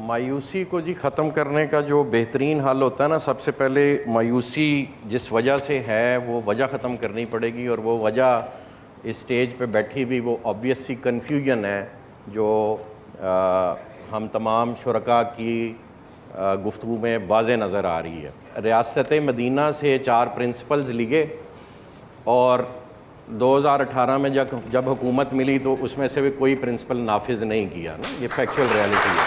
मायूसी को जी ख़त्म करने का जो बेहतरीन हल होता है ना, सबसे पहले मायूसी जिस वजह से है वो वजह ख़त्म करनी पड़ेगी। और वो वजह इस स्टेज पे बैठी भी वो ऑब्वियस सी कन्फ्यूजन है जो हम तमाम शुरका की गुफ्तगू में वाज़े नज़र आ रही है। रियासत मदीना से 4 प्रिंसिपल्स लिए और 2018 में जब हुकूमत मिली तो उसमें से भी कोई प्रिंसिपल नाफिज नहीं किया ना, ये फैक्चुअल रियलिटी है।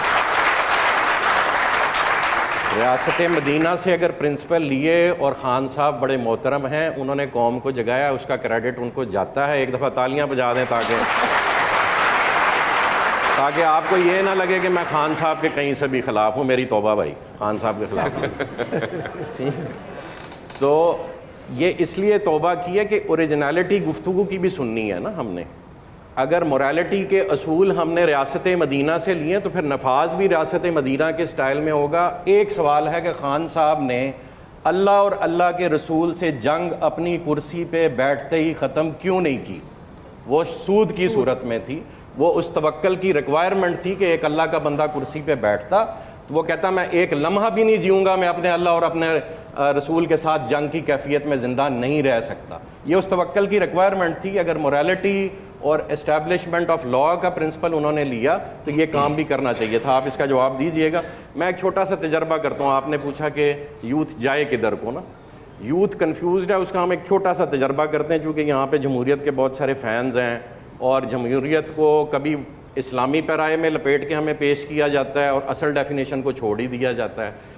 रियासत मदीना से अगर प्रिंसिपल लिए और ख़ान साहब बड़े मोहतरम हैं, उन्होंने कौम को जगाया, उसका क्रेडिट उनको जाता है। एक दफ़ा तालियां बजा दें ताकि आपको ये ना लगे कि मैं ख़ान साहब के कहीं से भी ख़िलाफ़ हूँ। मेरी तौबा भाई, ख़ान साहब के ख़िलाफ़ तो ये इसलिए तौबा की है कि ओरिजिनलिटी गुफ्तगू की भी सुननी है ना हमने। अगर मोरालिटी के असूल हमने रियासत मदीना से लिए तो फिर नफाज भी रियासत मदीना के स्टाइल में होगा। एक सवाल है कि ख़ान साहब ने अल्लाह और अल्लाह के रसूल से जंग अपनी कुर्सी पे बैठते ही ख़त्म क्यों नहीं की? वो सूद की सूरत में थी, वो उस तवक्कल की रिक्वायरमेंट थी कि एक अल्लाह का बंदा कुर्सी पे बैठता तो वो कहता मैं एक लम्हा भी नहीं जीऊँगा, मैं अपने अल्लाह और अपने रसूल के साथ जंग की कैफियत में ज़िंदा नहीं रह सकता। ये उस तवक्कल की रिक्वायरमेंट थी। अगर मोरालिटी और एस्टैब्लिशमेंट ऑफ लॉ का प्रिंसिपल उन्होंने लिया तो ये काम भी करना चाहिए था। आप इसका जवाब दीजिएगा। मैं एक छोटा सा तजर्बा करता हूँ। आपने पूछा कि यूथ जाए किधर को ना, यूथ कन्फ्यूज़ है, उसका हम एक छोटा सा तजर्बा करते हैं। चूँकि यहाँ पर जमहूरियत के बहुत सारे फ़ैन्स हैं और जमहूरियत को कभी इस्लामी पैराए में लपेट के हमें पेश किया जाता है और असल डेफिनेशन को छोड़ ही दिया जाता है।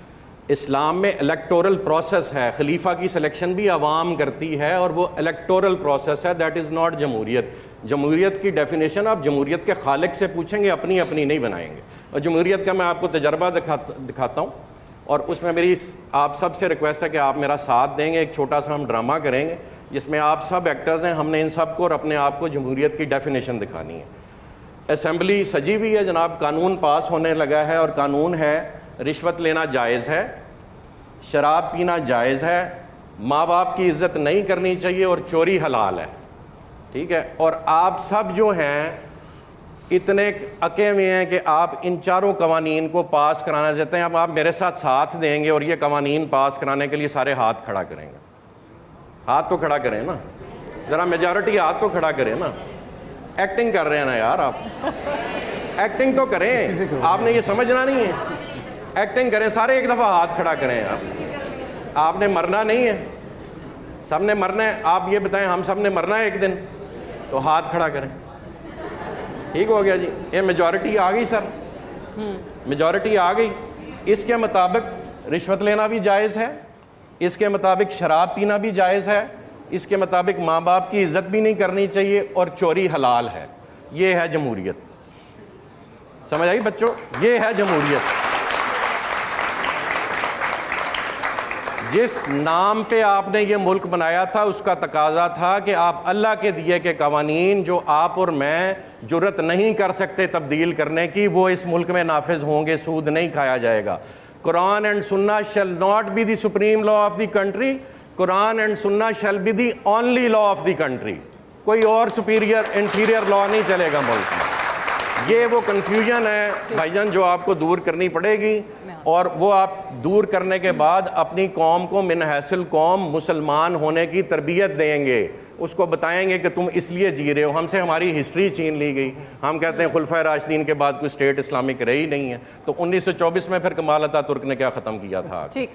इस्लाम में इलेक्टोरल प्रोसेस है, खलीफा की सिलेक्शन भी आवाम करती है और वो इलेक्टोरल प्रोसेस है। दैट इज़ नॉट जमहूरियत। जमहूरियत की डेफिनेशन आप जमहूरियत के खालिक से पूछेंगे, अपनी अपनी नहीं बनाएंगे। और जमहूरियत का मैं आपको तजर्बा दिखाता हूँ और उसमें मेरी आप सब से रिक्वेस्ट है कि आप मेरा साथ देंगे। एक छोटा सा हम ड्रामा करेंगे जिसमें आप सब एक्टर्स हैं, हमने इन सब को और अपने आप को जमहूरियत की डेफिनेशन दिखानी है। असम्बली सजी हुई है जनाब, कानून पास होने लगा है और कानून है रिश्वत लेना जायज़ है, शराब पीना जायज़ है, माँ बाप की इज़्ज़त नहीं करनी चाहिए और चोरी हलाल है। ठीक है। और आप सब जो हैं इतने अके हुए हैं कि आप इन चारों कवानीन को पास कराना चाहते हैं। अब आप मेरे साथ देंगे और ये कवानीन पास कराने के लिए सारे हाथ खड़ा करेंगे। हाथ तो खड़ा करें ना, ज़रा मेजॉरिटी हाथ तो खड़ा करें ना। एक्टिंग कर रहे हैं ना यार, आप एक्टिंग तो करें, आपने ये समझना नहीं है। एक्टिंग करें, सारे एक दफ़ा हाथ खड़ा करें यार। आपने मरना नहीं है, सब ने मरना है। आप ये बताएं, हम सब ने मरना है एक दिन, तो हाथ खड़ा करें। ठीक हो गया जी, ये मेजॉरिटी आ गई सर, मेजॉरिटी आ गई। इसके मुताबिक रिश्वत लेना भी जायज़ है, इसके मुताबिक शराब पीना भी जायज़ है, इसके मुताबिक माँ बाप की इज़्ज़त भी नहीं करनी चाहिए और चोरी हलाल है। ये है जमहूरियत। समझ आई बच्चों? ये है जमहूरियत। जिस नाम पे आपने ये मुल्क बनाया था उसका तकाजा था कि आप अल्लाह के दिए के कवानीन जो आप और मैं जुर्रत नहीं कर सकते तब्दील करने की, वो इस मुल्क में नाफिज होंगे। सूद नहीं खाया जाएगा। Quran and Sunnah shall not be the supreme law of the country, Quran and Sunnah shall be the only law of the country. कोई और सुपीरियर इंफीरियर लॉ नहीं चलेगा मुल्क में। ये वो कन्फ्यूजन है भाईजान जो आपको दूर करनी पड़ेगी और वो आप दूर करने के बाद अपनी कौम को मिन हैसिल कौम मुसलमान होने की तरबियत देंगे। उसको बताएंगे कि तुम इसलिए जी रहे हो। हमसे हमारी हिस्ट्री छीन ली गई। हम कहते हैं खुलफाए राशिदीन के बाद कोई स्टेट इस्लामिक रही नहीं है, तो 1924 में फिर कमाल अतातुर्क ने क्या ख़त्म किया था। ठीक है।